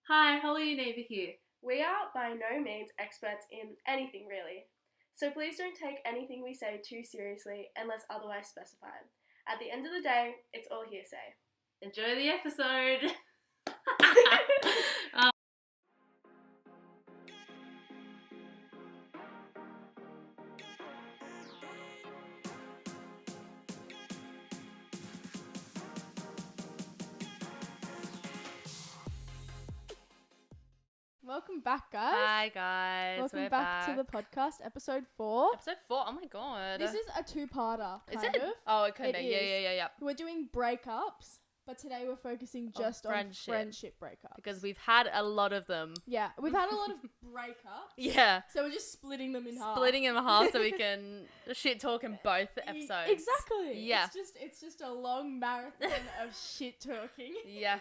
Hi, Holly and Ava here. We are by no means experts in anything really, so please don't take anything we say too seriously unless otherwise specified. At the end of the day, it's all hearsay. Enjoy the episode. Welcome back, guys. Hi guys, Welcome we're back to the podcast, episode 4. Episode 4. Oh my god. This is a two-parter, Is kind it? of. Oh, it could It be. is. Yeah. We're doing breakups, but today we're focusing just on friendship breakups. Because we've had a lot of them. Yeah, we've had a lot of breakups. Yeah. So we're just splitting them in half. Splitting them in half so we can shit talk in both episodes. Exactly. Yeah. It's just a long marathon of shit talking. Yeah.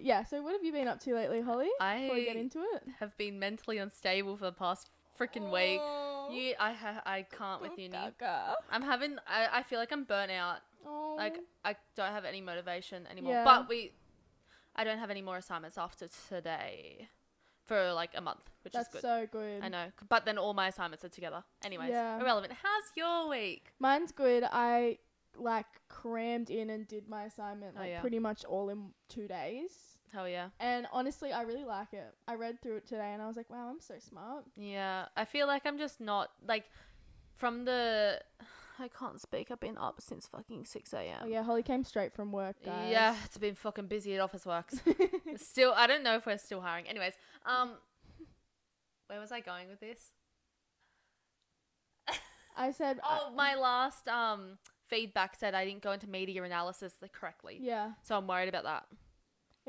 Yeah, so what have you been up to lately, Holly? Before we get I into it. have been mentally unstable for the past freaking week. Oh, I can't with uni. Gaga. I feel like I'm burnt out. Oh. Like, I don't have any motivation anymore. Yeah. But I don't have any more assignments after today for like a month, which That's is good. so good. I know. But then all my assignments are together. Anyways, Yeah. irrelevant. How's your week? Mine's good. I crammed in and did my assignment pretty much all in 2 days. Hell yeah. And honestly, I really like it. I read through it today and I was like, wow, I'm so smart. Yeah. I feel like I'm just not like I can't speak. I've been up since fucking 6 a.m. Oh yeah, Holly came straight from work, guys. Yeah, it's been fucking busy at Office Works. Still, I don't know if we're still hiring. Anyways, where was I going with this? I said, My last feedback said I didn't go into media analysis correctly. yeah, So I'm worried about that.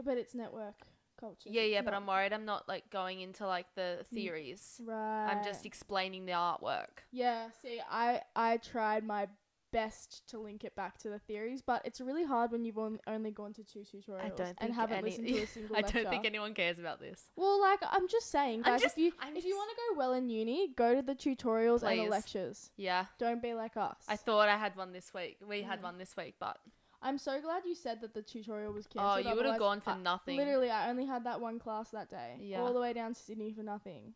but it's network culture. Yeah, but I'm worried I'm not like going into like the theories. Right. I'm just explaining the artwork. Yeah, see, I tried my best to link it back to the theories, but it's really hard when you've only gone to 2 tutorials and haven't listened to a single I lecture. don't think anyone cares about this. Well, I'm just saying, guys, if you want to go well in uni, go to the tutorials and the Please. lectures. Yeah. Don't be like us. I thought I had one this week. We had one this week, but I'm so glad you said that the tutorial was cancelled. you would have otherwise gone for nothing. Literally, I only had that one class that day. Yeah. All the way down to Sydney for nothing.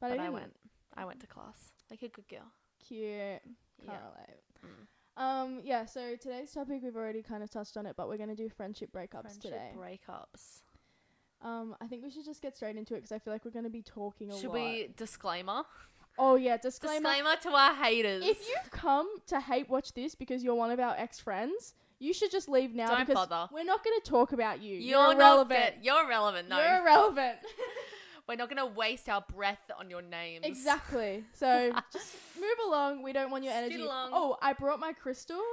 But I didn't. I went to class like a good girl. Cute. Can't Yeah. relate. Yeah, so today's topic, we've already kind of touched on it, but we're going to do friendship breakups today. Breakups. I think we should just get straight into it because I feel like we're going to be talking a lot. Should we disclaimer? Oh, yeah, disclaimer. Disclaimer to our haters. If you've come to hate watch this because you're one of our ex-friends, you should just leave now. Don't because bother. we're not going to talk about you. You're irrelevant. You're irrelevant. No. You're irrelevant. We're not going to waste our breath on your names. Exactly. So just move along. We don't want your energy. Scoot along. Oh, I brought my crystals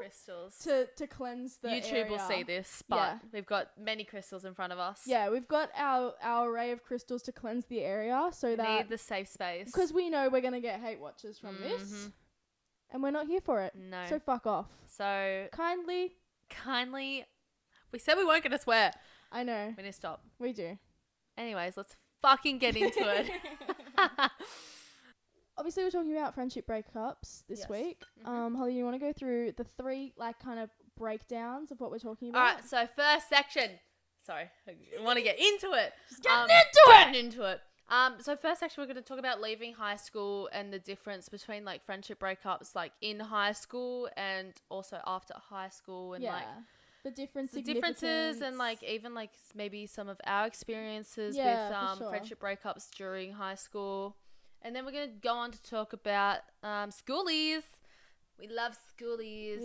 to cleanse the YouTube area. will see this, but we've got many crystals in front of us. Yeah, we've got our array of crystals to cleanse the area so we that need the safe space. because we know we're gonna get hate watchers from this, and we're not here for it. No. So fuck off. So Kindly. we said we weren't going to swear. I know. We need to stop. We do. Anyways, let's fucking get into it. Obviously, we're talking about friendship breakups this week. Holly, you want to go through the 3 kind of breakdowns of what we're talking about? All right, so first section. Sorry, I want to get into it. Getting into it. So first section, we're going to talk about leaving high school and the difference between like friendship breakups, like in high school and also after high school, and like the differences and like even like maybe some of our experiences with friendship breakups during high school. And then we're going to go on to talk about schoolies. We love schoolies.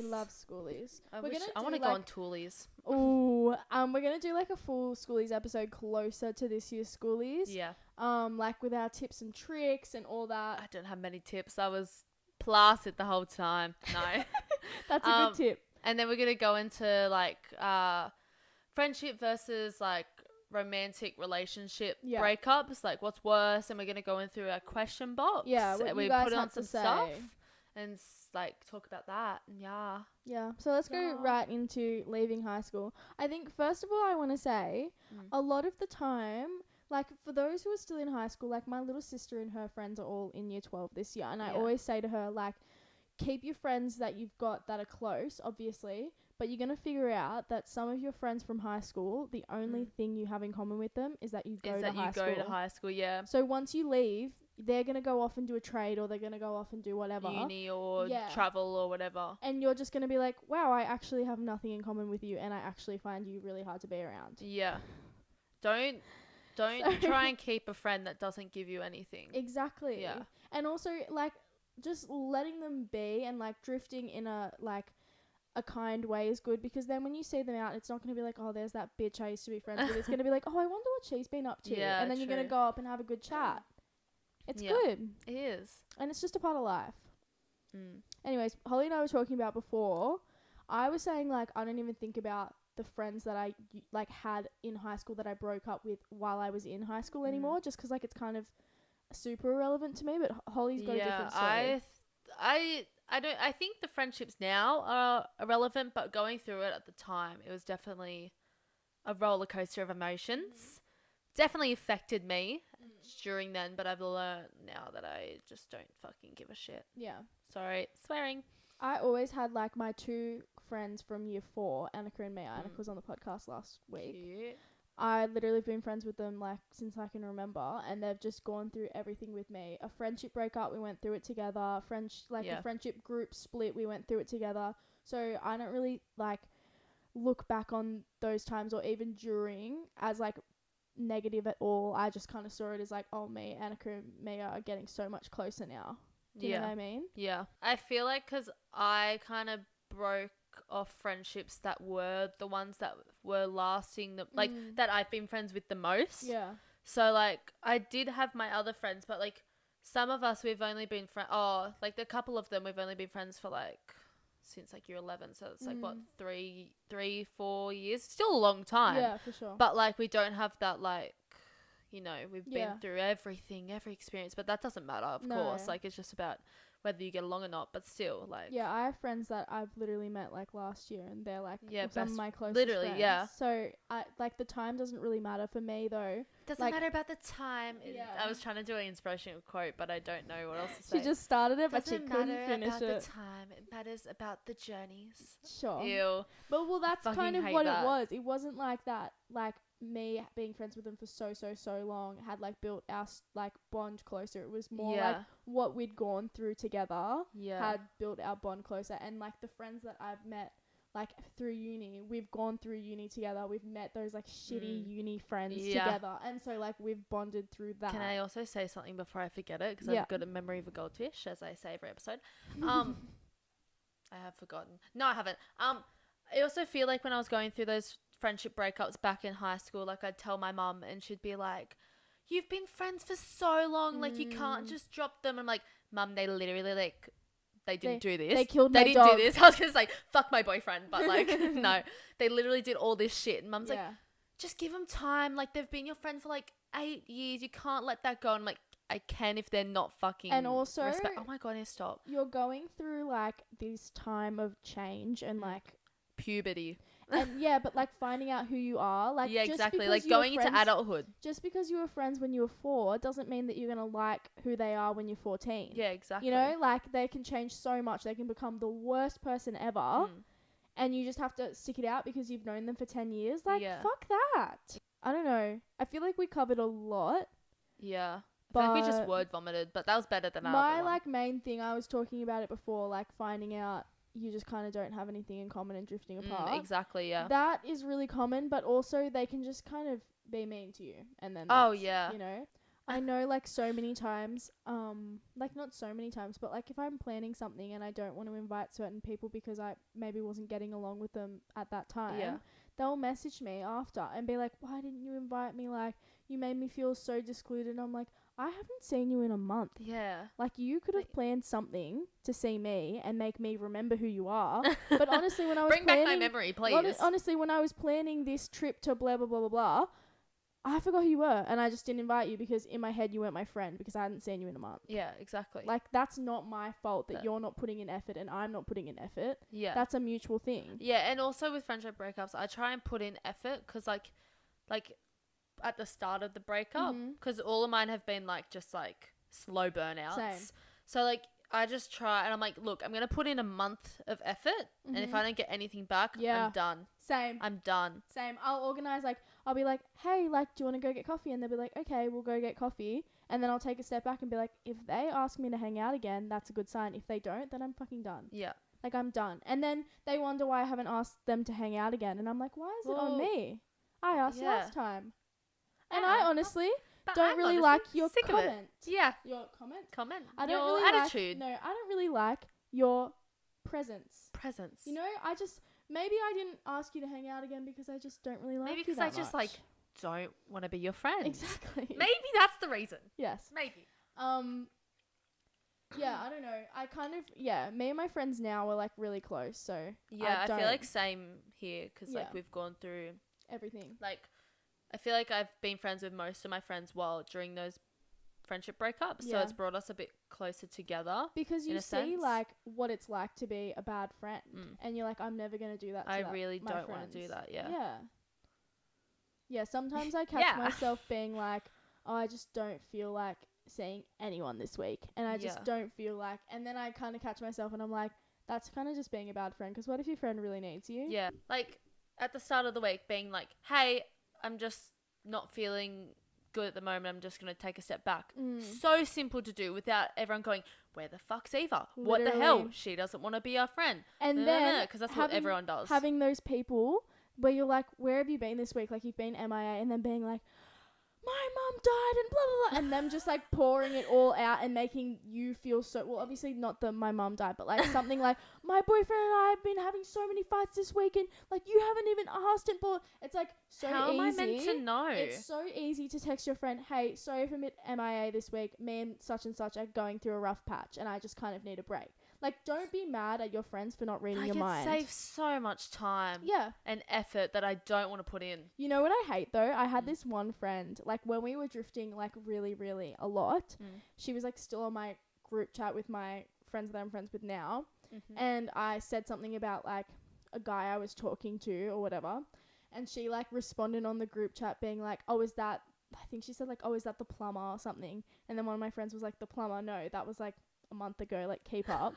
I want to go on toolies. Ooh, we're going to do like a full schoolies episode closer to this year's schoolies. Yeah. Like with our tips and tricks and all that. I don't have many tips. I was placid the whole time. No. That's a good tip. And then we're going to go into like friendship versus like romantic relationship breakups, like what's worse, and we're going to go in through our question box. Yeah, what we you guys put on have some to say. stuff and like talk about that. Yeah, so let's go right into leaving high school. I think first of all I want to say a lot of the time, like for those who are still in high school, like my little sister and her friends are all in year 12 this year, and I always say to her, like, keep your friends that you've got that are close, obviously, But you're going to figure out that some of your friends from high school, the only thing you have in common with them is that you go to high school. Yeah. So once you leave, they're going to go off and do a trade, or they're going to go off and do whatever. Uni or travel or whatever. And you're just going to be like, wow, I actually have nothing in common with you, and I actually find you really hard to be around. Yeah. Don't try and keep a friend that doesn't give you anything. Exactly. Yeah. And also, like, just letting them be and, like, drifting in a kind way is good, because then when you see them out, it's not going to be like, oh, there's that bitch I used to be friends with. It's going to be like, oh, I wonder what she's been up to. Yeah, and then you're going to go up and have a good chat. It's good. It is. And it's just a part of life. Anyways, Holly and I were talking about before, I was saying, like, I don't even think about the friends that I, like, had in high school that I broke up with while I was in high school anymore, just because, like, it's kind of super irrelevant to me, but Holly's got a different story. I think the friendships now are irrelevant, but going through it at the time, it was definitely a roller coaster of emotions. Definitely affected me during then, but I've learned now that I just don't fucking give a shit. Yeah. Sorry, swearing. I always had, like, my two friends from year 4, Annika and Mia. Annika was on the podcast last week. Cute. I literally have been friends with them, like, since I can remember, and they've just gone through everything with me. A friendship breakup, we went through it together. The friendship group split, we went through it together. So I don't really, like, look back on those times or even during as, like, negative at all. I just kind of saw it as, like, oh, me, Annika and Mia are getting so much closer now. Do you know what I mean? Yeah. I feel like because I kind of broke off friendships that were the ones that were lasting, that I've been friends with the most. Yeah. So, like, I did have my other friends, but, like, some of us we've only been like, a couple of them we've only been friends for, like, since, like, year 11. So it's like, what, 3-4 years? Still a long time. Yeah, for sure. But, like, we don't have that, like, you know, we've been through everything, every experience, but that doesn't matter, of course. Like, it's just about whether you get along or not, but still, like... Yeah, I have friends that I've literally met, like, last year, and they're, like, some of my closest friends. Yeah. So, the time doesn't really matter for me, though. Doesn't matter about the time. Yeah. I was trying to do an inspirational quote, but I don't know what else to say. She just started it, but she couldn't finish it. Doesn't matter about the time. It matters about the journeys. Sure. Ew. But, well, that's kind of what it was. It wasn't like that, like... me being friends with them for so long had, like, built our, like, bond closer. It was more like what we'd gone through together had built our bond closer. And, like, the friends that I've met, like, through uni, we've gone through uni together. We've met those, like, shitty uni friends together, and so, like, we've bonded through that. Can I also say something before I forget it, because I've got a memory of a goldfish, as I say every episode. I have forgotten. No, I haven't. I also feel like when I was going through those friendship breakups back in high school, like, I'd tell my mum and she'd be like, you've been friends for so long, like, you can't just drop them. I'm like, Mum, they literally, like, they didn't do this. They killed my dog. They didn't do this. I was gonna say, fuck my boyfriend, but, like, no, they literally did all this shit. And Mum's like, just give them time. Like, they've been your friend for, like, 8 years. You can't let that go. And I'm like, I can if they're not fucking and also oh my god, I stop. You're going through, like, this time of change and, like, puberty. And but, like, finding out who you are, like, exactly, like, going into adulthood. Just because you were friends when you were 4 doesn't mean that you're gonna like who they are when you're 14. Yeah, exactly. You know, like, they can change so much. They can become the worst person ever, and you just have to stick it out because you've known them for 10 years. Like, fuck that. I don't know. I feel like we covered a lot. Yeah. I feel like we just word vomited, but that was better than our other one. Like, main thing, I was talking about it before, like, finding out you just kind of don't have anything in common and drifting apart. Exactly, yeah. That is really common, but also they can just kind of be mean to you. And then you know, I know, like, so many times, like, not so many times, but, like, if I'm planning something and I don't want to invite certain people because I maybe wasn't getting along with them at that time, they'll message me after and be like, why didn't you invite me? Like, you made me feel so excluded. And I'm like, I haven't seen you in a month. Yeah. Like, you could have planned something to see me and make me remember who you are. But honestly, when I was Bring back my memory, please. Honestly, when I was planning this trip to blah, blah, blah, blah, blah, I forgot who you were. And I just didn't invite you because in my head you weren't my friend because I hadn't seen you in a month. Yeah, exactly. Like, that's not my fault that you're not putting in effort and I'm not putting in effort. Yeah. That's a mutual thing. Yeah, and also with friendship breakups, I try and put in effort because, like at the start of the breakup, because all of mine have been, like, just, like, slow burnouts. Same. So, like, I just try, and I'm like, look, I'm going to put in a month of effort, and if I don't get anything back, I'm done. Same. I'm done. Same. I'll organise, like, I'll be like, hey, like, do you want to go get coffee? And they'll be like, okay, we'll go get coffee. And then I'll take a step back and be like, if they ask me to hang out again, that's a good sign. If they don't, then I'm fucking done. Yeah. Like, I'm done. And then they wonder why I haven't asked them to hang out again. And I'm like, why is it on me? I asked last time. And I honestly... don't really like your comment. Yeah. Your comment? I don't really attitude. I don't really like your presence. You know, maybe I didn't ask you to hang out again because I just don't really like you that much. Maybe because I just, like, don't want to be your friend. Exactly. Maybe that's the reason. Yes. Maybe. Yeah, I don't know. Me and my friends now are, like, really close, so... Yeah, I feel like same here because, like, we've gone through... everything. Like... I feel like I've been friends with most of my friends during those friendship breakups. So it's brought us a bit closer together. Because you see, like, what it's like to be a bad friend. And you're like, I'm never going to do that to I really don't want to do that, yeah. Yeah, sometimes I catch myself being like, oh, I just don't feel like seeing anyone this week. And I just don't feel like... And then I kind of catch myself and I'm like, that's kind of just being a bad friend. Because what if your friend really needs you? Yeah. Like, at the start of the week being like, hey... I'm just not feeling good at the moment. I'm just going to take a step back. So simple to do without everyone going, where the fuck's Eva? Literally. What the hell? She doesn't want to be our friend. And then, because that's what everyone does. Having those people where you're like, where have you been this week? Like, you've been MIA, and then being like, my mum died and blah, blah, blah. And them just, like, pouring it all out and making you feel so... Well, obviously not that my mum died, but, like, something like, my boyfriend and I have been having so many fights this week and, like, you haven't even asked him for... It's, like, so easy. How am I meant to know? It's so easy to text your friend, hey, sorry for MIA this week. Me and such are going through a rough patch and I just kind of need a break. Like, don't be mad at your friends for not reading your mind. It saves so much time. Yeah. And effort that I don't want to put in. You know what I hate, though? I had this one friend, like, when we were drifting, like, really, really a lot, she was, like, still on my group chat with my friends that I'm friends with now. And I said something about, like, a guy I was talking to or whatever. And she, like, responded on the group chat being like, oh, is that... I think she said, like, oh, is that the plumber or something? And then one of my friends was like, the plumber? No, that was, like... a month ago, like, keep up.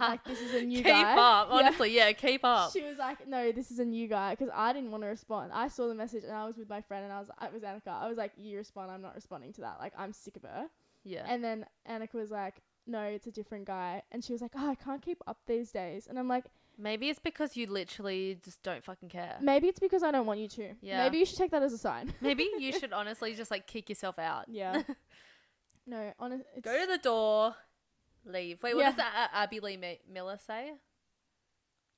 Like, this is a new guy. Keep up, honestly, keep up. She was like, no, this is a new guy, because I didn't want to respond. I saw the message and I was with my friend and it was Annika. I was like, you respond, I'm not responding to that. Like, I'm sick of her. Yeah. And then Annika was like, no, it's a different guy. And she was like, oh, I can't keep up these days. And I'm like, maybe it's because you literally just don't fucking care. Maybe it's because I don't want you to. Yeah. Maybe you should take that as a sign. Maybe you should honestly just, like, kick yourself out. Yeah. No, honestly. Go to the door. Leave. Wait, what does Abby Lee Miller say?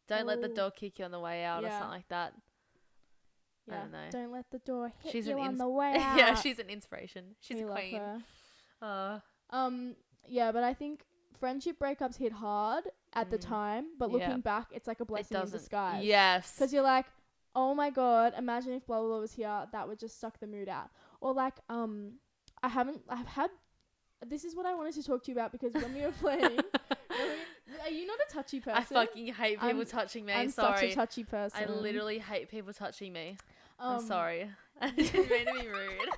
Don't let the door kick you on the way out or something like that. Yeah. I don't know. Don't let the door hit you on the way out. Yeah, she's an inspiration. She's a queen. Yeah, but I think friendship breakups hit hard at the time, but looking back, it's like a blessing in disguise. Yes. Because you're like, oh my God, imagine if blah, blah, blah was here. That would just suck the mood out. Or like, this is what I wanted to talk to you about because when we were playing, are you not a touchy person? I fucking hate people touching me. I'm sorry. such a touchy person. I literally hate people touching me. I'm sorry. I didn't mean to be rude.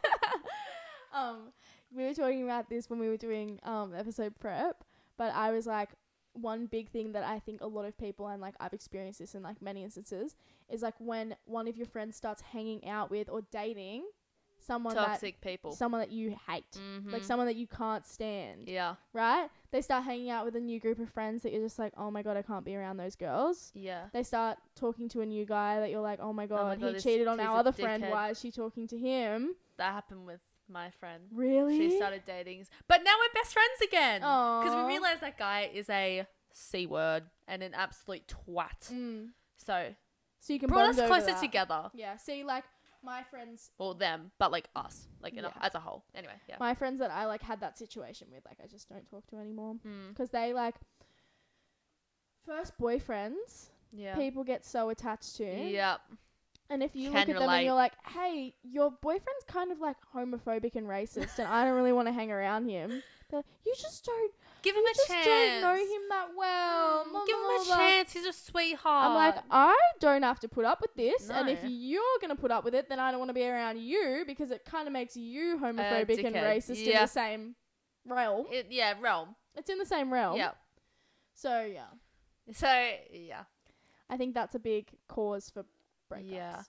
We were talking about this when we were doing episode prep, but I was like, one big thing that I think a lot of people, and like I've experienced this in like many instances, is like when one of your friends starts hanging out with or dating someone someone that you hate, like someone that you can't stand. Yeah. Right? They start hanging out with a new group of friends that you're just like, oh my God, I can't be around those girls. Yeah. They start talking to a new guy that you're like, oh my God, he cheated on our other friend. Why is she talking to him? That happened with my friend. Really? She started dating. But now we're best friends again. Because we realized that guy is a C word and an absolute twat. So you can brought us closer together. Yeah. See, like, my friends, well, them, but like us, like as a whole. Anyway, yeah. My friends that I like had that situation with, like, I just don't talk to anymore because they like first boyfriends. Yeah. People get so attached to. Yep. And if you look at them and you're like, hey, your boyfriend's kind of like homophobic and racist, and I don't really want to hang around him. They're like, you just don't. Give him a chance. Don't know him that well. Give him a chance. He's a sweetheart. I'm like, I don't have to put up with this. No. And if you're going to put up with it, then I don't want to be around you because it kind of makes you homophobic and racist in the same realm. Realm. It's in the same realm. Yeah. So, yeah. I think that's a big cause for breakups. Yeah.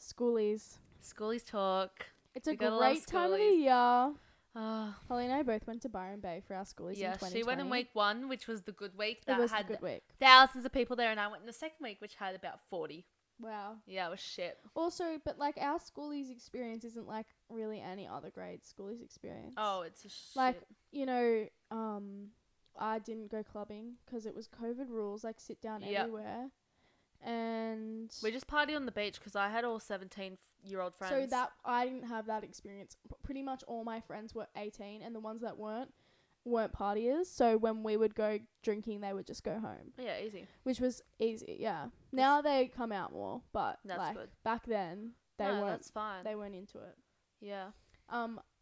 Schoolies. Schoolies talk. It's a great time of the year. Holly and I both went to Byron Bay for our schoolies in 2020. She went in week 1, which was the good week. That had the good week. Thousands of people there, and I went in the second week, which had about 40. Wow. Yeah, it was shit. Also, but like our schoolies experience isn't like really any other grade schoolies experience. Oh, it's a shit. Like, you know, I didn't go clubbing because it was COVID rules, like sit down everywhere. And we just partied on the beach because I had all 17-year-old friends. So that I didn't have that experience. Pretty much all my friends were 18, and the ones that weren't partiers. So when we would go drinking, they would just go home. Yeah, easy. Which was easy, yeah. Now they come out more, but that's like good. Back then they weren't. That's fine. They weren't into it. Yeah.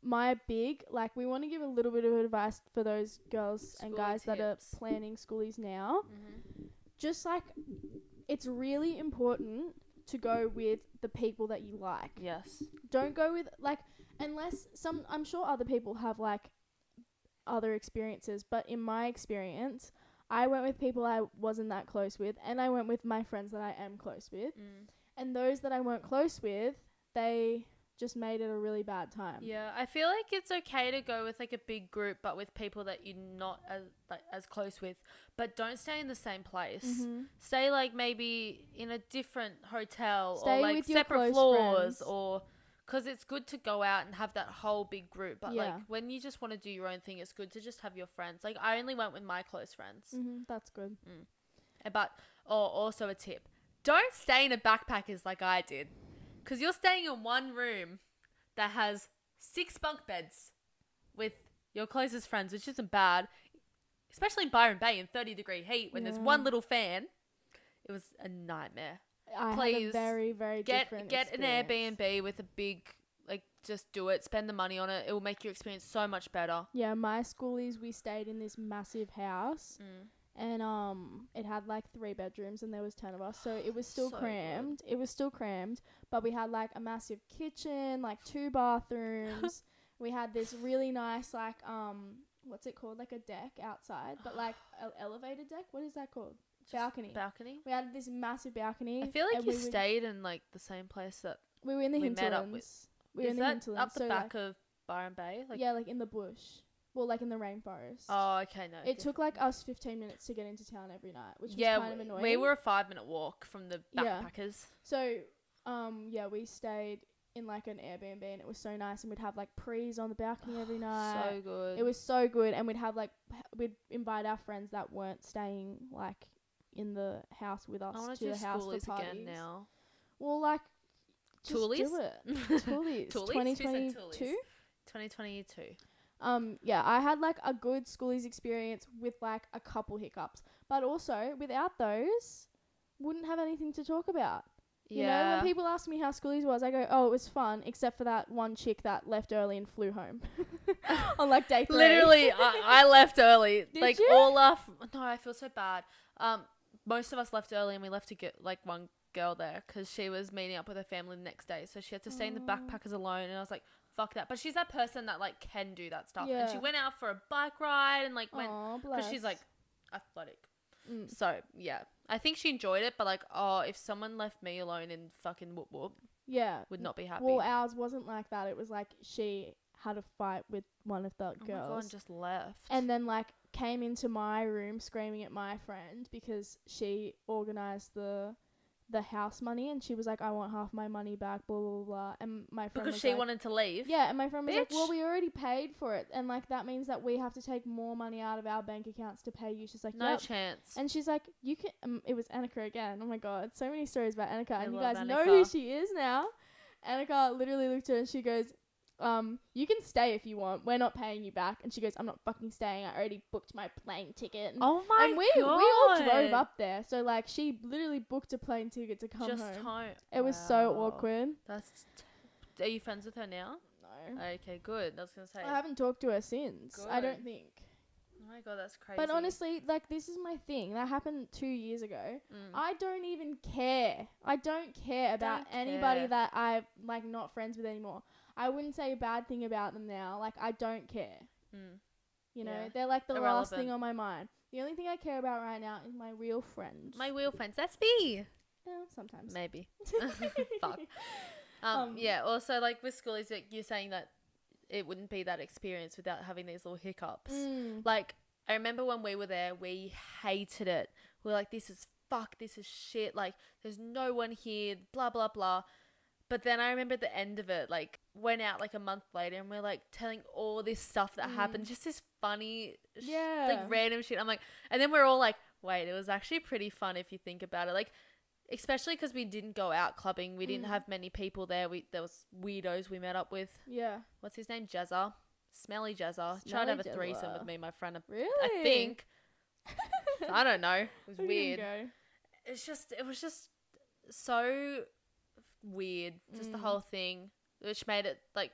My big, like, we want to give a little bit of advice for those girls and guys that are planning schoolies now. Mm-hmm. Just like, it's really important to go with the people that you like. Yes. Don't go with, like, unless I'm sure other people have, like, other experiences, but in my experience, I went with people I wasn't that close with, and I went with my friends that I am close with. And those that I weren't close with, they just made it a really bad time. Yeah, I feel like it's okay to go with like a big group, but with people that you're not as close with. But don't stay in the same place. Mm-hmm. Stay like maybe in a different hotel or like separate floors, friends. Or because it's good to go out and have that whole big group. But like when you just want to do your own thing, it's good to just have your friends. Like I only went with my close friends. Mm-hmm, that's good. But also a tip: don't stay in a backpackers like I did. Because you're staying in one room that has 6 bunk beds with your closest friends, which isn't bad. Especially in Byron Bay in 30-degree heat when there's one little fan. It was a nightmare. Please had a very, very different Get experience. an Airbnb with a big, like, just do it. Spend the money on it. It will make your experience so much better. Yeah, my schoolies, we stayed in this massive house. And it had like 3 bedrooms and there was 10 of us. So it was still crammed. Good. It was still crammed. But we had like a massive kitchen, like 2 bathrooms. We had this really nice like what's it called? Like a deck outside. But like an elevated deck? What is that called? Balcony. We had this massive balcony. I feel like you stayed in like the same place that we were in the hinterlands. We were in the hinterlands. Up the back of Byron Bay? Like yeah, like in the bush. Well, like in the rainforest. Oh, okay, no. It took like us 15 minutes to get into town every night, which was kind of annoying. We were a 5-minute walk from the backpackers. So, we stayed in like an Airbnb and it was so nice, and we'd have like prees on the balcony every night. So good. It was so good, and we'd invite our friends that weren't staying like in the house with us to the house for parties. Again now. Well, like just Toolies? do it. Toolies. 2022. 2022. I had like a good schoolies experience with like a couple hiccups, but also without those, wouldn't have anything to talk about. You know, when people ask me how schoolies was, I go, oh, it was fun, except for that one chick that left early and flew home on like day 3. Literally, I left early. Did like you? No, I feel so bad. Most of us left early, and we left to get like one girl there because she was meeting up with her family the next day, so she had to stay in the backpackers alone, and I was like, fuck that. But she's that person that like can do that stuff. And she went out for a bike ride and like went because she's like athletic. So yeah, I think she enjoyed it, but like, if someone left me alone in fucking whoop whoop, would not be happy. Well, ours wasn't like that. It was like she had a fight with one of the girls. My God, and just left. And then like came into my room screaming at my friend because she organized the house money, and she was like, I want half my money back, blah blah blah. And my friend because she wanted to leave. Yeah, and my friend was like, well, we already paid for it, and like that means that we have to take more money out of our bank accounts to pay you. She's like, no chance. And she's like, you can. It was Annika again. Oh my God, so many stories about Annika, and you guys know who she is now. Annika literally looked at her and she goes, you can stay if you want. We're not paying you back. And she goes, I'm not fucking staying. I already booked my plane ticket. And, oh my God. We all drove up there. So like she literally booked a plane ticket to come home. It was so awkward. Are you friends with her now? No. Okay, good. I was gonna say. I haven't talked to her since. Good. I don't think. Oh my God, that's crazy. But honestly, like this is my thing. That happened 2 years ago. I don't even care. I don't care about anybody that I'm like not friends with anymore. I wouldn't say a bad thing about them now. Like, I don't care. You know, they're like the last thing on my mind. The only thing I care about right now is my real friends. My real friends. That's me. Yeah, sometimes. Maybe. Fuck. Yeah, also, like, with schoolies, like, you're saying that it wouldn't be that experience without having these little hiccups. Like, I remember when we were there, we hated it. We were like, this is shit. Like, there's no one here, blah, blah, blah. But then I remember at the end of it, like, went out, like, a month later, and we're, like, telling all this stuff that happened. Just this funny, like, random shit. I'm like, and then we're all like, wait, it was actually pretty fun if you think about it. Like, especially because we didn't go out clubbing. We didn't have many people there. There was weirdos we met up with. Yeah. What's his name? Jazza. Smelly Jazza. Tried to have a threesome with me, my friend. Really? I think. I don't know. It was weird. It was just so weird. Just the whole thing, which made it, like,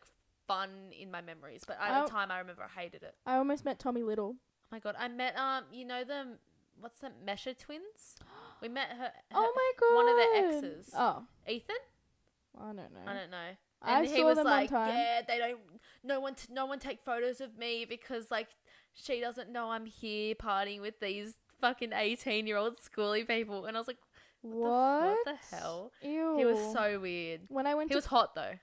fun in my memories. But at the time, I remember I hated it. I almost met Tommy Little. Oh my God. I met, you know them... What's that? Mesha twins? We met her. Oh my God. One of their exes. Oh. Ethan? I don't know. And he saw was them like, one time. yeah, they don't, no one take photos of me because, like, she doesn't know I'm here partying with these fucking 18-year-old schooly people. And I was like, what the hell? Ew. He was so weird. He was hot though.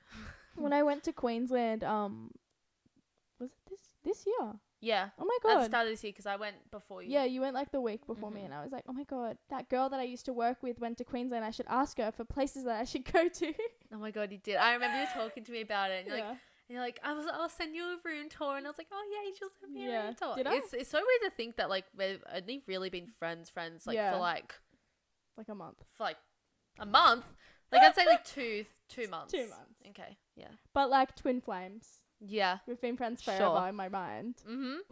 When I went to Queensland, was it this year? Yeah. Oh my God. At the start of this year, because I went before you. Yeah, you went like the week before me, and I was like, oh my God, that girl that I used to work with went to Queensland. I should ask her for places that I should go to. Oh my God, you did. I remember you talking to me about it, and you're like, I'll send you a room tour, and I was like, oh yeah, you'll send me a room tour. Did I? It's so weird to think that, like, we've only really been friends like for like a month. For like a month, like I'd say like two months. 2 months. Okay, yeah. But like twin flames. Yeah. We've been friends forever in my mind. You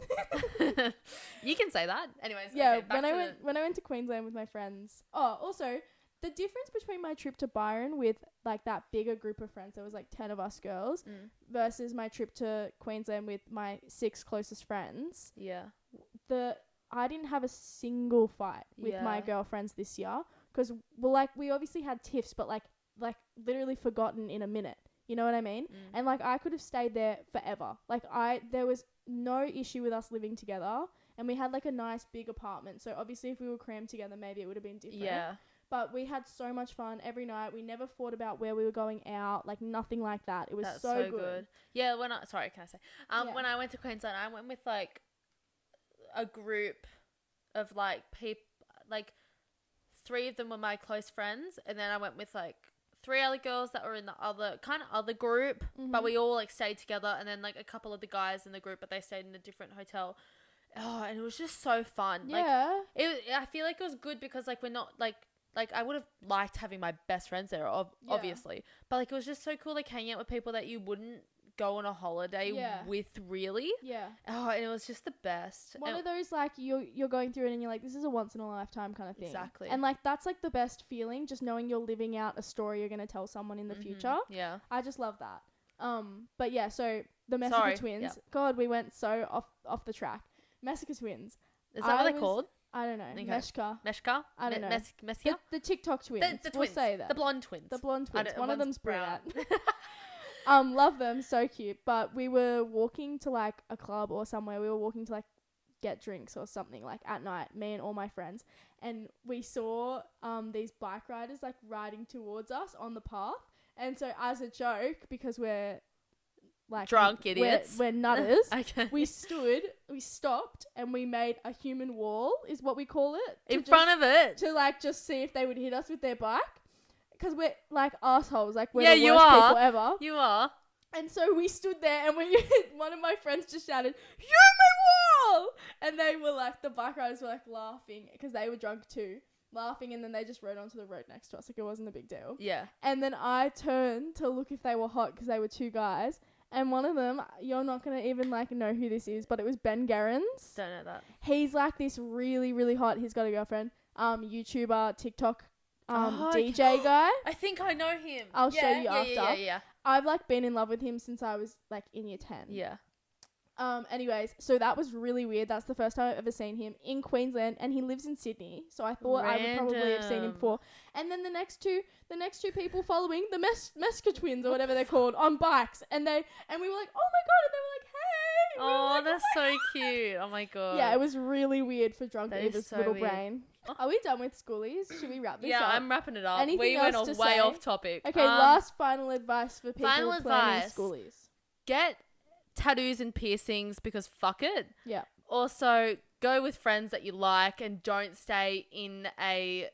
can say that. Anyways, yeah, okay, when I went to Queensland with my friends. Oh, also, the difference between my trip to Byron with like that bigger group of friends, there was like 10 of us girls, versus my trip to Queensland with my 6 closest friends. Yeah. I didn't have a single fight with my girlfriends this year because, well, like, we obviously had tiffs, but like literally forgotten in a minute. You know what I mean? And like, I could have stayed there forever. Like, there was no issue with us living together, and we had like a nice big apartment. So obviously if we were crammed together, maybe it would have been different. Yeah. But we had so much fun every night. We never fought about where we were going out, like nothing like that. It was so good. Yeah, when I went to Queensland, I went with like a group of like people, like 3 of them were my close friends, and then I went with like 3 other girls that were in the other group, but we all like stayed together, and then like a couple of the guys in the group, but they stayed in a different hotel. Oh, and it was just so fun. Yeah. Like, I feel like it was good because like we're not like I would have liked having my best friends there, obviously, but like it was just so cool, like hanging out with people that you wouldn't go on a holiday with, really. Yeah. Oh, and it was just the best. One of those, like, you're going through it and you're like, this is a once in a lifetime kind of thing. Exactly. And like, that's like the best feeling, just knowing you're living out a story you're going to tell someone in the future. Yeah. I just love that. But yeah, so the Messica twins. Yeah. God, we went so off the track. Messica twins. Is that what they're called? I don't know. Okay. Meshka? I don't know. Messica? The TikTok twins. The twins. We'll say that. The blonde twins. One of them's brunette. Love them, so cute. But we were walking to like a club or somewhere. We were walking to like get drinks or something, like at night, me and all my friends, and we saw these bike riders like riding towards us on the path. And so as a joke, because we're like drunk idiots, we're nutters, okay. we stopped, and we made a human wall, is what we call it, in front of it, to like just see if they would hit us with their bike. Because we're like assholes, like we're the you worst are. people ever. You are. And so we stood there, and one of my friends just shouted, "Human wall!" And they were like, the bike riders were like laughing because they were drunk too, laughing, and then they just rode onto the road next to us, like it wasn't a big deal. Yeah. And then I turned to look if they were hot because they were 2 guys, and one of them, you're not gonna even like know who this is, but it was Ben Gerrans. Don't know that. He's like this really, really hot. He's got a girlfriend. YouTuber, TikTok. DJ guy. I think I know him. I'll show you after. Yeah. I've like been in love with him since I was like in year 10. Yeah. Anyways, so that was really weird. That's the first time I've ever seen him in Queensland, and he lives in Sydney. So I thought I would probably have seen him before. And then the next two people following, the Mesker twins or whatever they're called, on bikes, and we were like, oh my god, and they were like, hey. Oh, like, that's so cute. Oh my god. Yeah, it was really weird for drunk Eva's so little brain. Are we done with schoolies? Should we wrap this up? Yeah, I'm wrapping it up. Anything we else went to way say? off topic. Okay, last final advice for people planning advice. schoolies. Get tattoos and piercings because fuck it. Yeah. Also, go with friends that you like and don't stay in a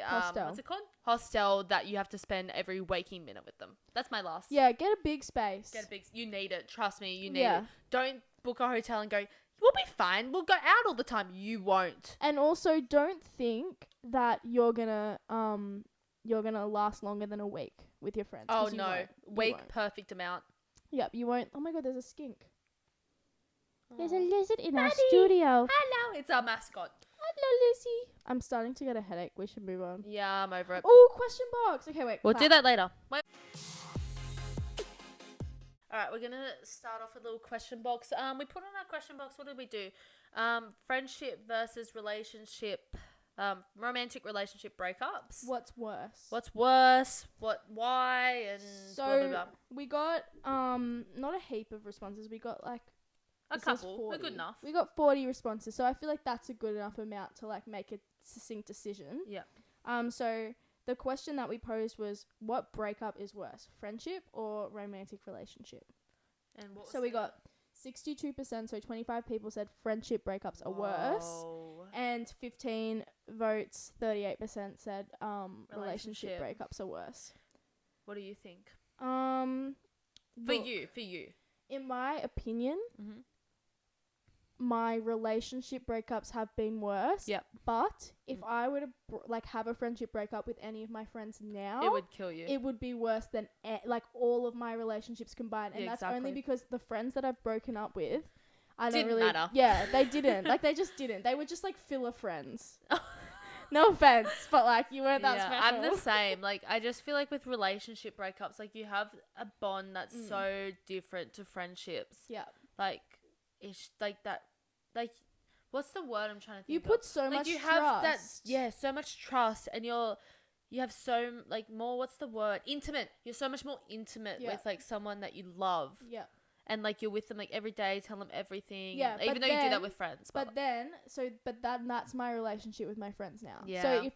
hostel. What's it called? Hostel that you have to spend every waking minute with them. That's my last. Yeah, get a big space. You need it. Trust me, you need it. Don't book a hotel and go, we'll be fine. We'll go out all the time. You won't. And also don't think that you're gonna last longer than a week with your friends. Oh no. Week perfect amount. Yep, you won't. Oh my god, there's a skink. There's a lizard in our Daddy. studio. Hello, it's our mascot. Hello, Lucy. I'm starting to get a headache. We should move on. Yeah, I'm over it. Oh, question box. Okay, wait. We'll do that later. Wait. All right, we're going to start off with a little question box. We put on our question box, what did we do? Friendship versus relationship, romantic relationship breakups. What's worse? Why, and so blah, blah, blah. We got not a heap of responses. We got like A couple. We're good enough. We got 40 responses, so I feel like that's a good enough amount to like make a succinct decision. Yeah. So the question that we posed was, what breakup is worse, friendship or romantic relationship? And what was so we got 62%, so 25 people said friendship breakups are worse, and 15 votes, 38% said relationship breakups are worse. What do you think? For you. In my opinion, my relationship breakups have been worse. Yep. But if I were to have a friendship breakup with any of my friends now, it would kill you. It would be worse than all of my relationships combined, and that's only because the friends that I've broken up with, didn't matter. Yeah, they didn't. They just didn't. They were just filler friends. No offense, but you weren't that special. I'm the same. I just feel like with relationship breakups, you have a bond that's so different to friendships. Yeah. It's that. What's the word I'm trying to think of? You put so much you trust. have that, so much trust, and you have so more. What's the word? Intimate. You're so much more intimate with someone that you love. Yeah. And you're with them every day, tell them everything. Yeah. Even though you do that with friends. But that's my relationship with my friends now. Yeah. So if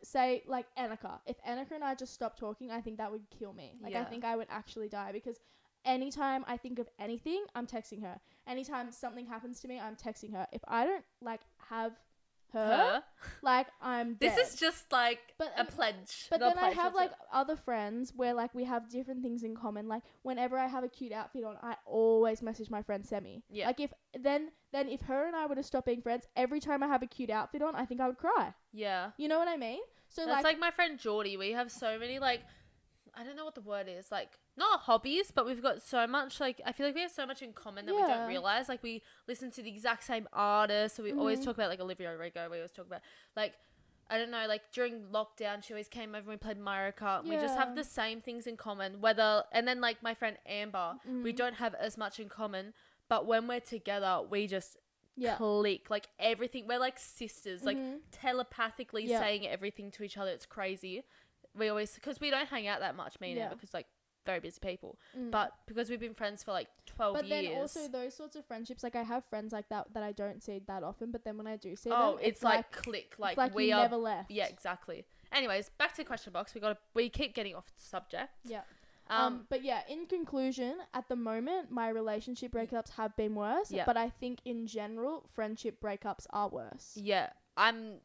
say Annika, if Annika and I just stopped talking, I think that would kill me. I think I would actually die, because anytime I think of anything, I'm texting her. Anytime something happens to me, I'm texting her. If I don't have her? I'm dead. This is just a pledge. But then I have other friends where we have different things in common. Whenever I have a cute outfit on, I always message my friend Semi. Yeah. If her and I were to stop being friends, every time I have a cute outfit on, I think I would cry. Yeah. You know what I mean? So that's my friend Geordie. We have so many I don't know what the word is, not hobbies, but we've got so much, I feel like we have so much in common that we don't realize. We listen to the exact same artists, so we always talk about, Olivia Rodrigo, we always talk about, I don't know, during lockdown, she always came over and we played Mario Kart, and we just have the same things in common, and then, my friend Amber, we don't have as much in common, but when we're together, we just click, everything, we're sisters, telepathically saying everything to each other. It's crazy. We always, because we don't hang out that much, me and Amber, because very busy people, but because we've been friends for 12 years. But then also those sorts of friendships, I have friends like that I don't see that often, but then when I do see them, it's click, we are never left. Yeah, exactly. Anyways, back to the question box. We keep getting off the subject. Yeah. But yeah, in conclusion, at the moment, my relationship breakups have been worse, but I think in general, friendship breakups are worse. Yeah, I'm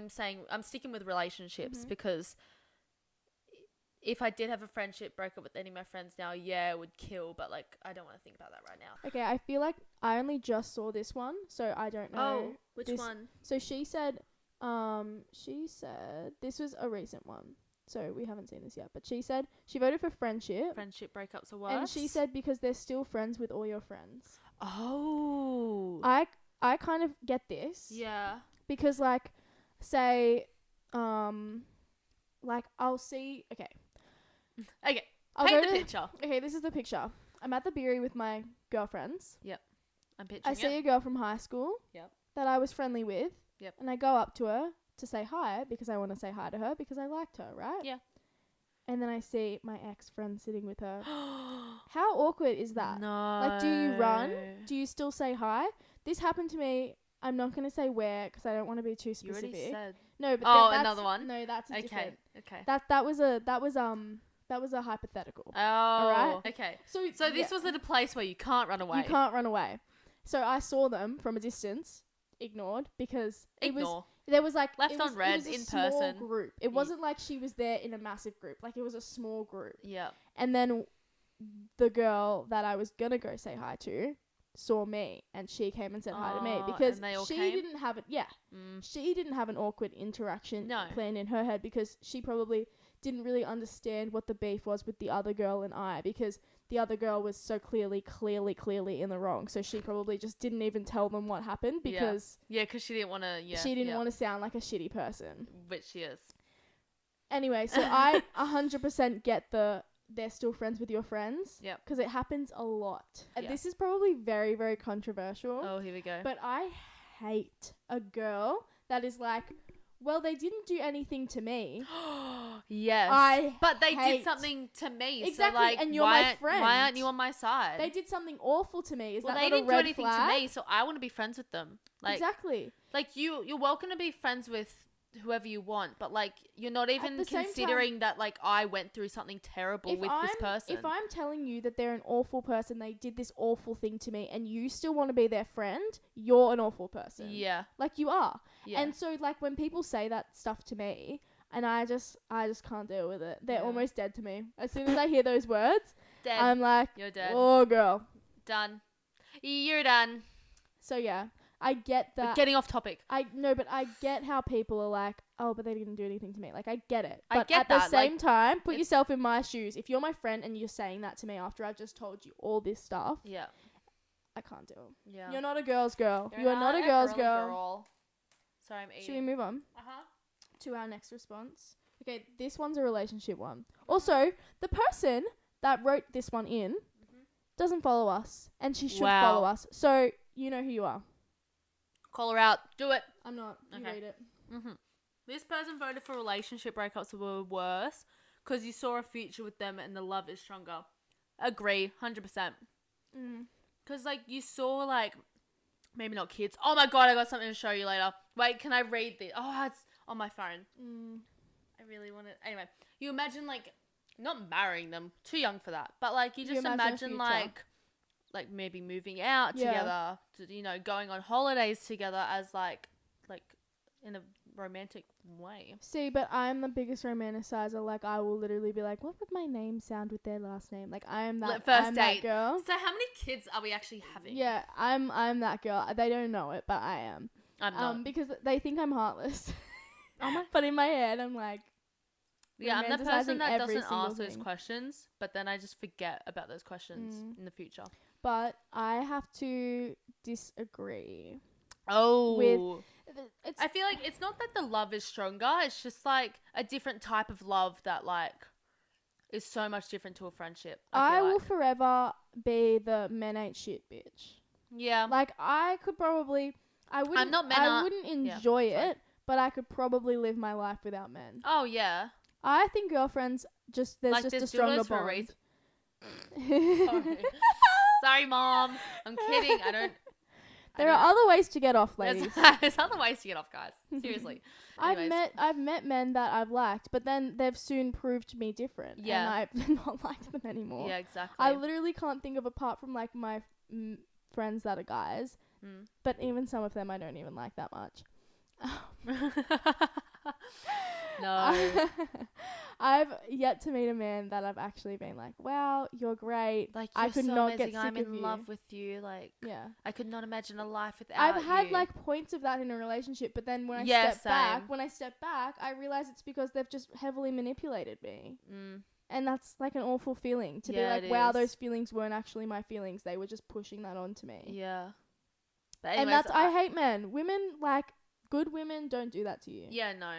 sticking with relationships because if I did have a friendship breakup with any of my friends now, it would kill, but I don't want to think about that right now. Okay, I feel like I only just saw this one, so I don't know. Oh, which one? So she said this was a recent one. So we haven't seen this yet, but she said she voted for friendship. Friendship breakups are worse. And she said because they're still friends with all your friends. Oh. I kind of get this. Yeah. Because say I'll see. Okay. Okay. Paint the picture. Okay, this is the picture. I'm at the beery with my girlfriends. Yep. I'm picturing I see a girl from high school. Yep. That I was friendly with. Yep. And I go up to her to say hi because I want to say hi to her because I liked her, right? Yeah. And then I see my ex-friend sitting with her. How awkward is that? No. Like, do you run? Do you still say hi? This happened to me. I'm not going to say where because I don't want to be too specific. You already said. No, but that's another one? No, that's a different. Okay. That was a hypothetical. Oh. Alright? Okay. So this was at a place where you can't run away. You can't run away. So I saw them from a distance, ignored because there was like left on red it was a in small person. Group. It wasn't like she was there in a massive group. Like it was a small group. Yeah. And then the girl that I was gonna go say hi to saw me, and she came and said hi to me because didn't have it. Yeah. She didn't have an awkward interaction planned in her head because she probably didn't really understand what the beef was with the other girl and I because the other girl was so clearly in the wrong. So she probably just didn't even tell them what happened because because she didn't want to. Yeah, she didn't want to sound like a shitty person, which she is. Anyway, so I 100% get they're still friends with your friends. Yep. Because it happens a lot. And this is probably very, very controversial. Oh, here we go. But I hate a girl that is like, well, they didn't do anything to me. Yes. But they did something to me. Exactly. So like, and you're my friend. Why aren't you on my side? They did something awful to me. Is that they not didn't a red do anything flag? to me, so I want to be friends with them. Like, exactly. Like you're welcome to be friends with whoever you want, but like you're not even considering that like I went through something terrible with this person. If I'm telling you that they're an awful person, they did this awful thing to me, and you still want to be their friend, you're an awful person. Yeah. Like you are. Yeah. And so like when people say that stuff to me, and I just can't deal with it. They're almost dead to me. As soon as I hear those words, dead. I'm like, you're dead. Oh girl. Done. You're done. So yeah. I get that. We're getting off topic. I get how people are like, oh, but they didn't do anything to me. Like, I get it. But at the same time, put yourself in my shoes. If you're my friend and you're saying that to me after I've just told you all this stuff, I can't do it. Yeah. You're not a girl's girl. You're not a girl's girl. Sorry, I'm eating. Should we move on? Uh-huh. To our next response. Okay, this one's a relationship one. Also, the person that wrote this one in doesn't follow us, and she should follow us. So, you know who you are. Call her out. Do it. I'm not. You read it. This person voted for relationship breakups were worse because you saw a future with them and the love is stronger. Agree. 100%. Because, like, you saw, like, maybe not kids. Oh, my God, I got something to show you later. Wait, can I read this? Oh, it's on my phone. I really want to. Anyway, you imagine, like, not marrying them. Too young for that. But, like, you just imagine like maybe moving out together, to, going on holidays together as like in a romantic way. See, but I'm the biggest romanticizer. Like, I will literally be like, what would my name sound with their last name? Like, I am that first date. That girl. So how many kids are we actually having? Yeah, I'm that girl. They don't know it, but I am. I'm not. Because they think I'm heartless. Oh my. But in my head, I'm like, yeah, I'm the person that doesn't ask those questions, but then I just forget about those questions in the future. But I have to disagree. Oh. I feel like it's not that the love is stronger. It's just like a different type of love that like is so much different to a friendship. I will forever be the men ain't shit bitch. Yeah. Like I could probably, I wouldn't enjoy it, but I could probably live my life without men. Oh yeah. I think girlfriends there's just a stronger bond. For a reason. Sorry, Mom. I'm kidding. There are other ways to get off, ladies. There's other ways to get off, guys. Seriously. I've met men that I've liked, but then they've soon proved to me different. Yeah. And I've not liked them anymore. Yeah, exactly. I literally can't think of, apart from like my friends that are guys, but even some of them I don't even like that much. No. I've yet to meet a man that I've actually been like, wow, you're great. Like, I could not get sick I'm of you. in love with you. Like, yeah. I could not imagine a life without I've had you. like points of that in a relationship, but then when I step back, I realize it's because they've just heavily manipulated me. And that's like an awful feeling to be like, wow, those feelings weren't actually my feelings. They were just pushing that onto me. Yeah. But anyways, and that's, I hate men. Women, like, good women don't do that to you. Yeah, no.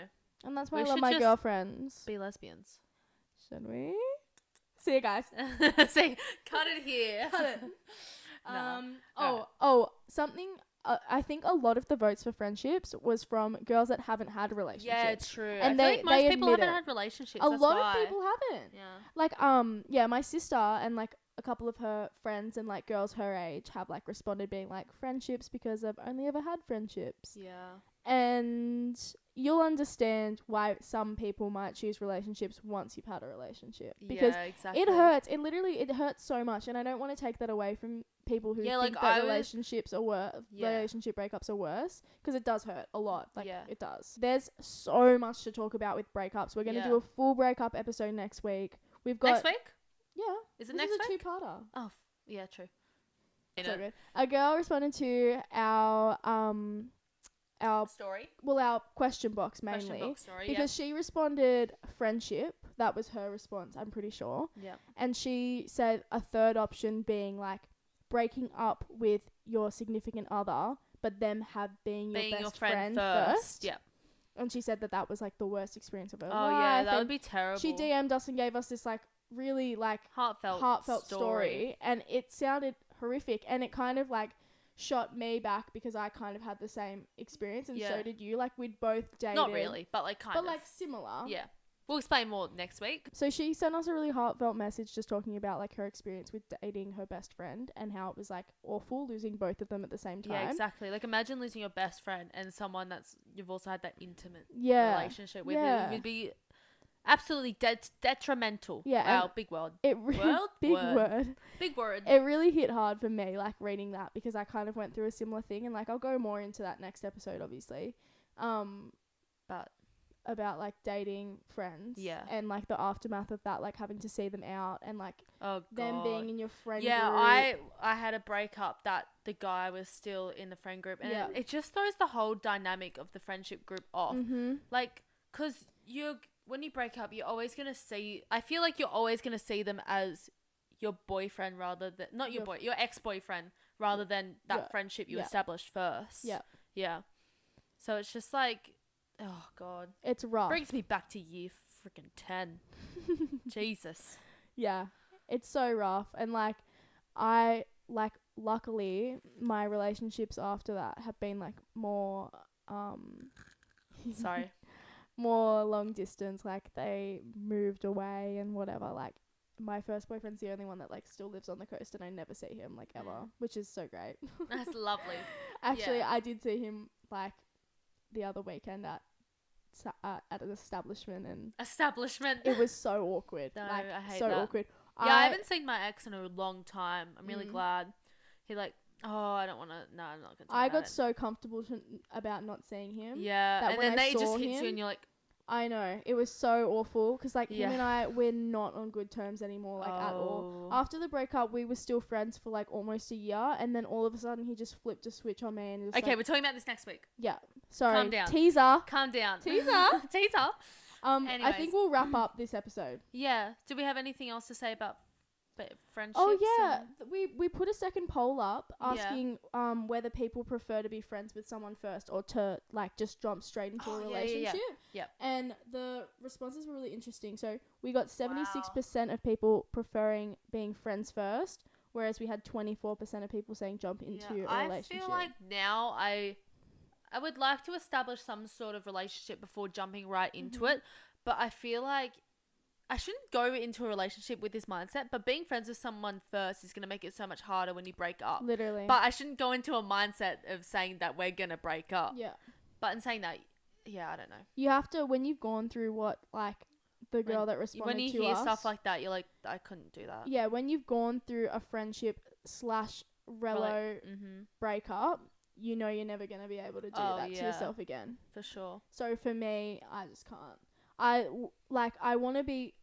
And that's why I love my girlfriends. Be lesbians. Should we? See you guys. See, cut it here. Cut it. No. Something. I think a lot of the votes for friendships was from girls that haven't had relationships. Yeah, true. And I feel like most people haven't it. had relationships. A That's lot why. of people haven't. Yeah. Like, my sister and like a couple of her friends and like girls her age have like responded being like friendships because I've only ever had friendships. Yeah. And you'll understand why some people might choose relationships once you've had a relationship. Because exactly. it hurts. It hurts so much. And I don't want to take that away from people who think that relationships are relationship breakups are worse. Because it does hurt a lot. Like, it does. There's so much to talk about with breakups. We're going to do a full breakup episode next week. We've got... Next week? Yeah. Is it next week? This is a two-parter. Oh, yeah, true. So good. A girl responded to our story. Well, our question box mainly. Question box story, because she responded friendship. That was her response, I'm pretty sure. Yeah. And she said a third option being like breaking up with your significant other, but them being your best friend first. Yeah. And she said that was like the worst experience of her life. Oh yeah, that would be terrible. She DM'd us and gave us this like really like heartfelt story, and it sounded horrific, and it kind of like shot me back because I kind of had the same experience, and so did you. Like, we'd both dated. Not really, but like kind of. But like similar. Yeah. We'll explain more next week. So she sent us a really heartfelt message just talking about like her experience with dating her best friend and how it was like awful losing both of them at the same time. Yeah, exactly. Like, imagine losing your best friend and someone you've also had that intimate relationship with. It would be absolutely detrimental. Yeah. Wow, big word. Big word. Big word. It really hit hard for me, like, reading that, because I kind of went through a similar thing, and like I'll go more into that next episode, obviously. But about like dating friends. Yeah. And like the aftermath of that, like having to see them out and like them being in your friend group. I had a breakup that the guy was still in the friend group, and it just throws the whole dynamic of the friendship group off. Mm-hmm. Like, cause when you break up, you're always gonna see. I feel like you're always gonna see them as your boyfriend rather than your ex-boyfriend rather than that friendship you established first. Yeah. Yeah. So it's just like, oh god, it's rough. Brings me back to year freaking 10. Jesus. Yeah, it's so rough, and luckily my relationships after that have been like more sorry. more long distance, like they moved away and whatever. Like, my first boyfriend's the only one that like still lives on the coast, and I never see him like ever, which is so great. That's lovely. Actually, I did see him like the other weekend at an establishment, and it was so awkward. No, like, I hate so that. awkward. Yeah, I haven't seen my ex in a long time. I'm really glad. He like, I don't want to. No, I'm not gonna. I got so comfortable about not seeing him. Yeah, that and when then they saw just hit him, you, and you're like, I know, it was so awful because like him and I, we're not on good terms anymore, like at all. After the breakup, we were still friends for like almost a year, and then all of a sudden he just flipped a switch on me, and it was okay, we're talking about this next week. Yeah, sorry. Calm down. Teaser. Calm down. Teaser. Teaser. Anyways. I think we'll wrap up this episode. Yeah. Do we have anything else to say about friendships? Oh yeah, we put a second poll up asking whether people prefer to be friends with someone first or to like just jump straight into a relationship. Yeah. And the responses were really interesting. So we got 76% of people preferring being friends first, whereas we had 24% of people saying jump into a relationship. I feel like now I would like to establish some sort of relationship before jumping right into it, but I feel like I shouldn't go into a relationship with this mindset, but being friends with someone first is going to make it so much harder when you break up. Literally. But I shouldn't go into a mindset of saying that we're going to break up. Yeah. But in saying that, I don't know. You have to, when you've gone through what, like, the girl that responded to us. When you hear stuff like that, you're like, I couldn't do that. Yeah, when you've gone through a friendship / relo breakup, you know you're never going to be able to do that to yourself again. For sure. So for me, I just can't. I want to be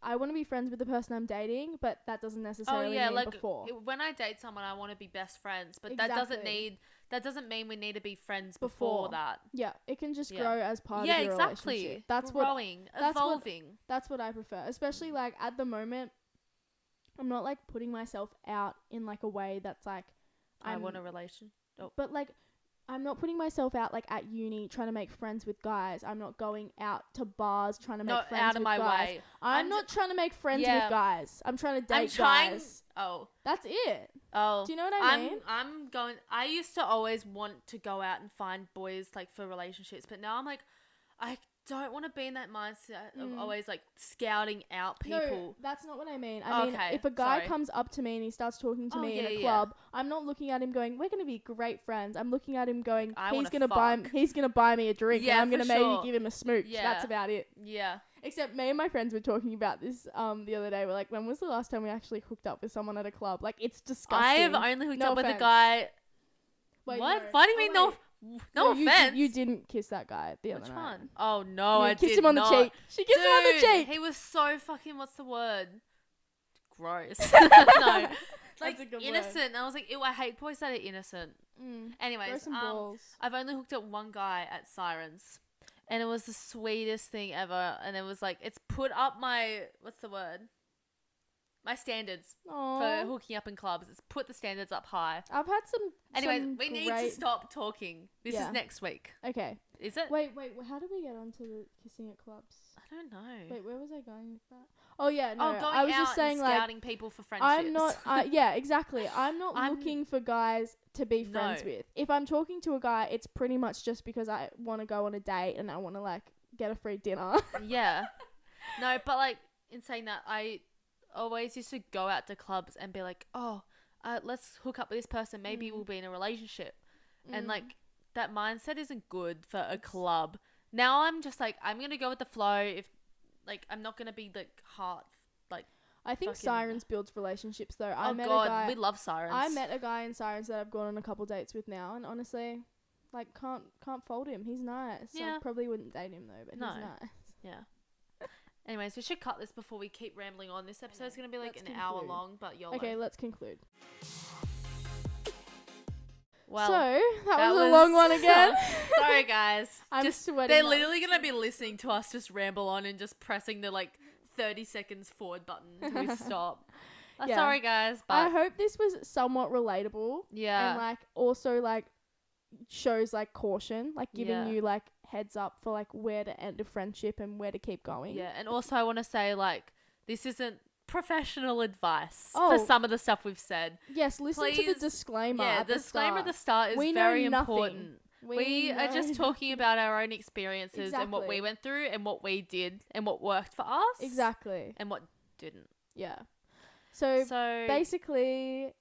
friends with the person I'm dating, but that doesn't necessarily mean like before. When I date someone, I want to be best friends, but Exactly. that doesn't mean we need to be friends before that. Yeah, it can just grow as part of your relationship. That's growing, evolving. That's what I prefer, especially like at the moment. I'm not like putting myself out in like a way that's like I want a relation. But like I'm not putting myself out like at uni trying to make friends with guys. I'm not going out to bars trying to make Not friends out of with my guys. way. I'm not trying to make friends Yeah. with guys. I'm trying to date I'm trying. guys. Oh. That's it. Oh. Do you know what I mean? I'm going. I used to always want to go out and find boys like for relationships, but now I'm like, I don't want to be in that mindset of always like scouting out people. No, that's not what I mean. I mean, Okay, if a guy sorry. comes up to me and he starts talking to me in a club, I'm not looking at him going, "We're gonna be great friends." I'm looking at him going, "He's gonna buy me a drink, and I'm gonna maybe give him a smooch." Yeah. That's about it. Yeah. Except me and my friends were talking about this the other day. We're like, when was the last time we actually hooked up with someone at a club? Like, it's disgusting. I have only hooked up with a guy. Wait, what? No. Why do you mean no? No offense. You didn't kiss that guy the other Which night. one? Oh no, I kissed did him on not. the cheek. She kissed him on the cheek. He was so fucking. What's the word? Gross. No, like innocent. And I was like, ew, I hate boys that are innocent. Anyways, I've only hooked up one guy at Sirens, and it was the sweetest thing ever. And it was like, it's put up my what's the word? My standards for hooking up in clubs. It's put the standards up high. I've had some. Anyways, we need to stop talking. This is next week. Okay. Is it? Wait. How did we get onto the kissing at clubs? I don't know. Wait, where was I going with that? Oh yeah, no. Going I was out just saying, and like, scouting people for friendships. I'm not. Yeah, exactly. I'm not looking for guys to be friends with. If I'm talking to a guy, it's pretty much just because I want to go on a date and I want to like get a free dinner. Yeah. No, but like in saying that, I always used to go out to clubs and be like, oh, let's hook up with this person. Maybe we'll be in a relationship. And like that mindset isn't good for a club. Now I'm just like, I'm going to go with the flow. If like, I'm not going to be like heart, like. I think Sirens builds relationships though. We love Sirens. I met a guy in Sirens that I've gone on a couple dates with now, and honestly, like can't fault him. He's nice. Yeah. I probably wouldn't date him though, but he's nice. Yeah. Anyways, we should cut this before we keep rambling on. This episode's going to be like an hour long, but YOLO. Okay, let's conclude. Well, so, that was a long one again. Sorry, guys. I'm sweating. They're literally going to be listening to us just ramble on and just pressing the like 30 seconds forward button until we stop. Sorry, guys. But I hope this was somewhat relatable. Yeah. And like also like shows like caution, like giving you like heads up for like where to end a friendship and where to keep going. Yeah, and also I want to say like this isn't professional advice for some of the stuff we've said. Yes, listen to the disclaimer. Yeah, the disclaimer at the start is very important. We are just talking about our own experiences and what we went through and what we did and what worked for us. Exactly. And what didn't. Yeah. So basically,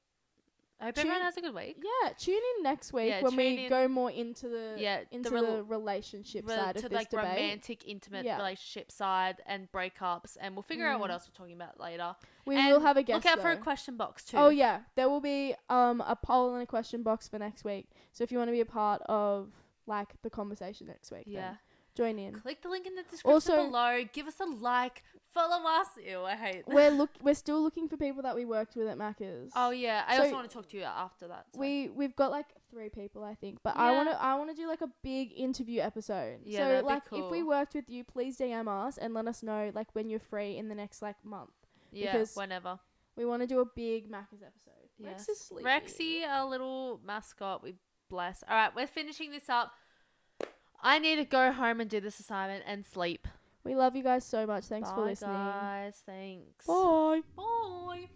I hope everyone has a good week. Yeah, tune in next week when we go more into the relationship side of this like debate. Romantic, intimate relationship side and breakups, and we'll figure out what else we're talking about later. We will have a guest. Look out for a question box too. Oh yeah, there will be a poll and a question box for next week. So if you want to be a part of like the conversation next week, then join in. Click the link in the description below. Give us a like. Follow us. Ew, I hate that. We're still looking for people that we worked with at Macca's. Oh yeah, I also want to talk to you after that. So. We've got like 3 people, I think, but I want to do like a big interview episode. Yeah, so that'd like be cool. If we worked with you, please DM us and let us know like when you're free in the next like month. Yeah, because whenever. We want to do a big Macca's episode. Yes. Rex is sleeping. Rexy, our little mascot, we bless. All right, we're finishing this up. I need to go home and do this assignment and sleep. We love you guys so much. Thanks for listening. Bye, guys. Thanks. Bye. Bye.